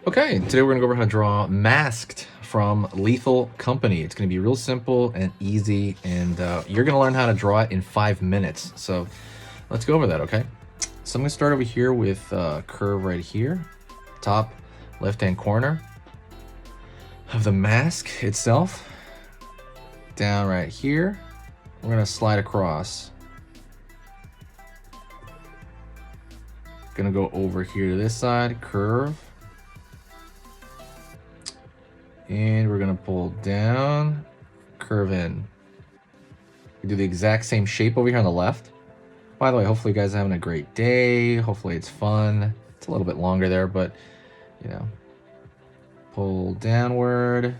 Okay, today we're gonna go over how to draw Masked from Lethal Company. It's gonna be real simple and easy, and you're gonna learn how to draw it in 5 minutes. So let's go over that, okay? So I'm gonna start over here with curve right here, top left-hand corner of the mask itself. Down right here, we're gonna slide across. Gonna go over here to this side, curve. And we're gonna pull down, curve in. We do the exact same shape over here on the left. By the way, hopefully you guys are having a great day. Hopefully it's fun. It's a little bit longer there, but you know, pull downward.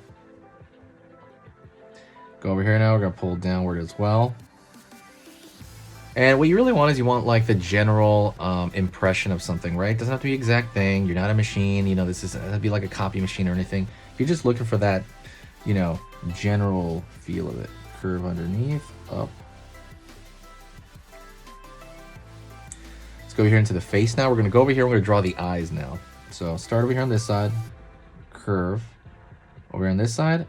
Go over here now, we're gonna pull downward as well. And what you really want is you want like the general impression of something, right? It doesn't have to be the exact thing. You're not a machine, you know, this isn't be like a copy machine or anything. You're just looking for that, you know, general feel of it. Curve underneath, up. Let's go here into the face now. We're gonna go over here, we're gonna draw the eyes now. So start over here on this side, curve. Over here on this side,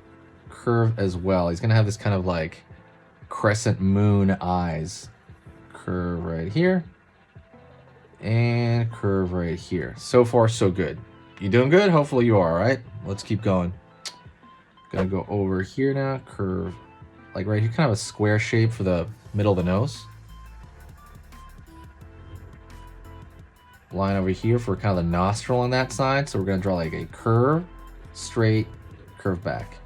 curve as well. He's gonna have this kind of like crescent moon eyes. Curve right here, and curve right here. So far, so good. You doing good? Hopefully you are, right? Let's keep going. Gonna go over here now, curve, like right here, kind of a square shape for the middle of the nose. Line over here for kind of the nostril on that side. So we're gonna draw like a curve, straight, curve back.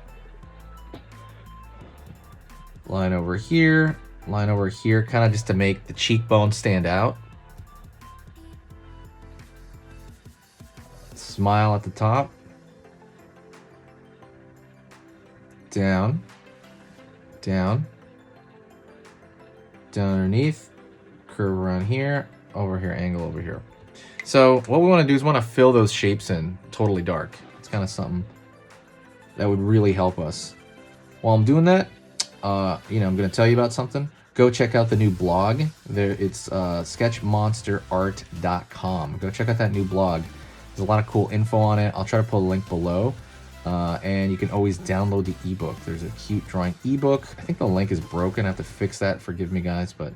Line over here, kind of just to make the cheekbone stand out. Smile at the top. Down, down, down underneath, curve around here, over here, angle over here. So what we want to do is want to fill those shapes in totally dark. It's kind of something that would really help us. While I'm doing that, you know, I'm going to tell you about something. Go check out the new blog. There, it's sketchmonsterart.com. Go check out that new blog. There's a lot of cool info on it. I'll try to put a link below. And you can always download the ebook. There's a cute drawing ebook. I think the link is broken. I have to fix that. Forgive me, guys, but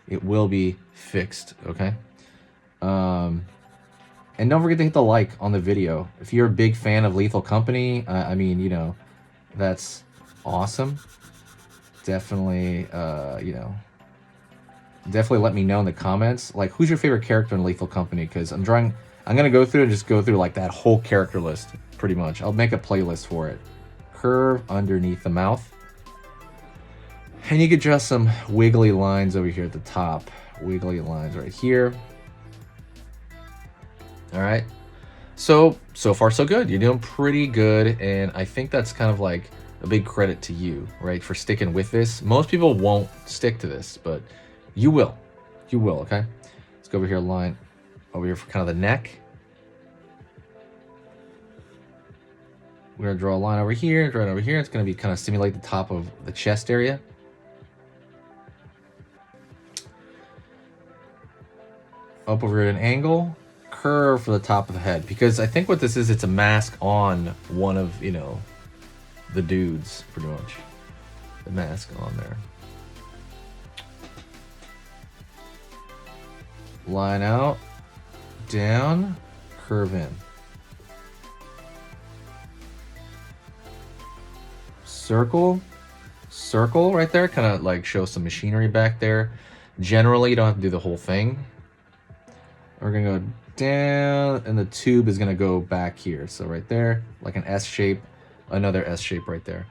it will be fixed, okay? And don't forget to hit the like on the video. If you're a big fan of Lethal Company, I mean, you know, that's awesome. Definitely, you know, definitely let me know in the comments. Like, who's your favorite character in Lethal Company? Because I'm going to go through and just go through like that whole character list, pretty much. I'll make a playlist for it. Curve underneath the mouth. And you could draw some wiggly lines over here at the top. Wiggly lines right here. All right. So far so good. You're doing pretty good. And I think that's kind of like a big credit to you, right, for sticking with this. Most people won't stick to this, but you will. You will, okay? Let's go over here, line over here for kind of the neck. We're gonna draw a line over here, draw it over here. It's gonna be kind of simulate the top of the chest area. Up over at an angle, curve for the top of the head. Because I think what this is, it's a mask on one of, you know, the dudes, pretty much. The mask on there. Line out, down, curve in. Circle right there, kind of like show some machinery back there. Generally, you don't have to do the whole thing. We're gonna go down, and the tube is gonna go back here. So right there, like an S shape, another S shape right there.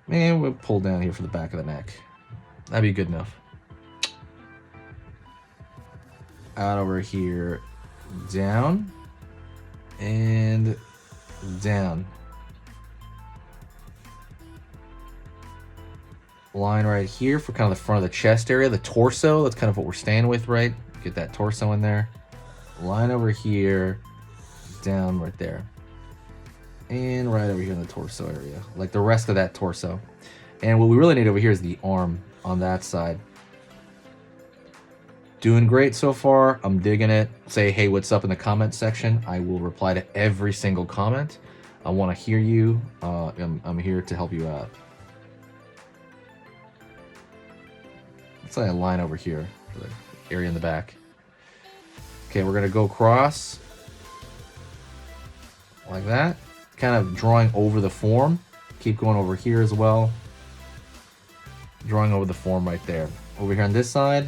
And we'll pull down here for the back of the neck. That'd be good enough. Out over here, down, and down. Line right here for kind of the front of the chest area, the torso. That's kind of what we're staying with, right? Get that torso in there. Line over here, down right there. And right over here in the torso area, like the rest of that torso. And what we really need over here is the arm on that side. Doing great so far. I'm digging it. Say, hey, what's up in the comment section. I will reply to every single comment. I want to hear you. I'm here to help you out. Let's lay a line over here for the area in the back. Okay, we're going to go across like that. Kind of drawing over the form. Keep going over here as well. Drawing over the form right there. Over here on this side.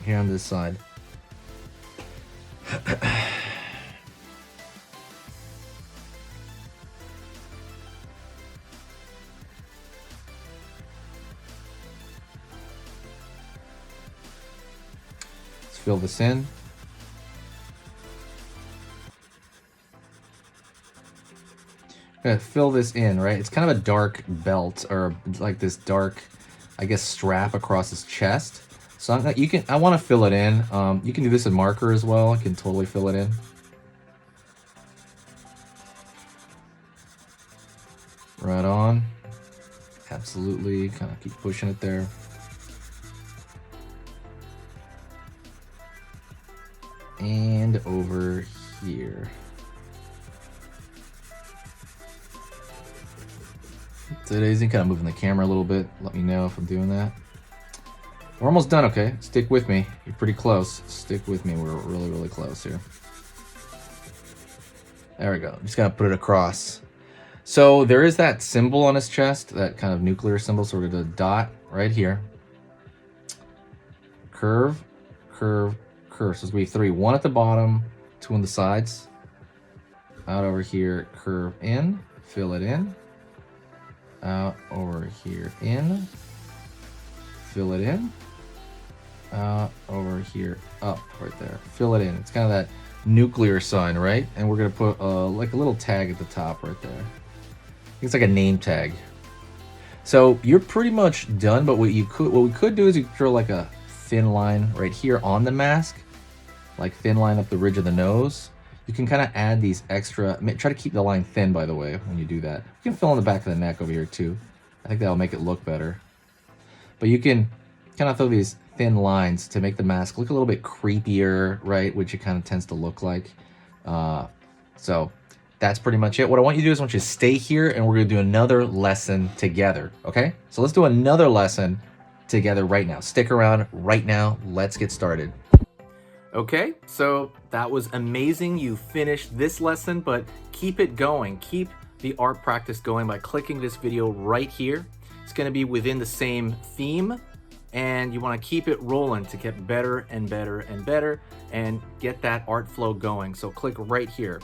Here on this side. Let's fill this in. I'm gonna fill this in, right? It's kind of a dark belt, or like this dark, I guess, strap across his chest. So I want to fill it in. You can do this in marker as well. I can totally fill it in. Right on. Absolutely. Kind of keep pushing it there. And over here. Today's kind of moving the camera a little bit. Let me know if I'm doing that. We're almost done, okay? Stick with me. You're pretty close. Stick with me. We're really, really close here. There we go. I'm just gonna put it across. So there is that symbol on his chest, that kind of nuclear symbol. So we're gonna dot right here. Curve, curve, curve. So it's gonna be 3. 1 at the bottom, 2 on the sides. Out over here, curve in, fill it in. Out over here, in, fill it in. Over here, up, right there. Fill it in. It's kind of that nuclear sign, right? And we're gonna put like a little tag at the top right there. It's like a name tag. So you're pretty much done. But what we could do is you draw like a thin line right here on the mask, like thin line up the ridge of the nose. You can kind of add these extra. Try to keep the line thin, by the way, when you do that. You can fill in the back of the neck over here too. I think that'll make it look better. But you can kind of throw these thin lines to make the mask look a little bit creepier, right? Which it kind of tends to look like. So that's pretty much it. What I want you to do is I want you to stay here and we're going to do another lesson together, okay? So let's do another lesson together right now. Stick around right now. Let's get started. Okay, so that was amazing. You finished this lesson, but keep it going. Keep the art practice going by clicking this video right here. It's going to be within the same theme, and you want to keep it rolling to get better and better and better and get that art flow going. So click right here.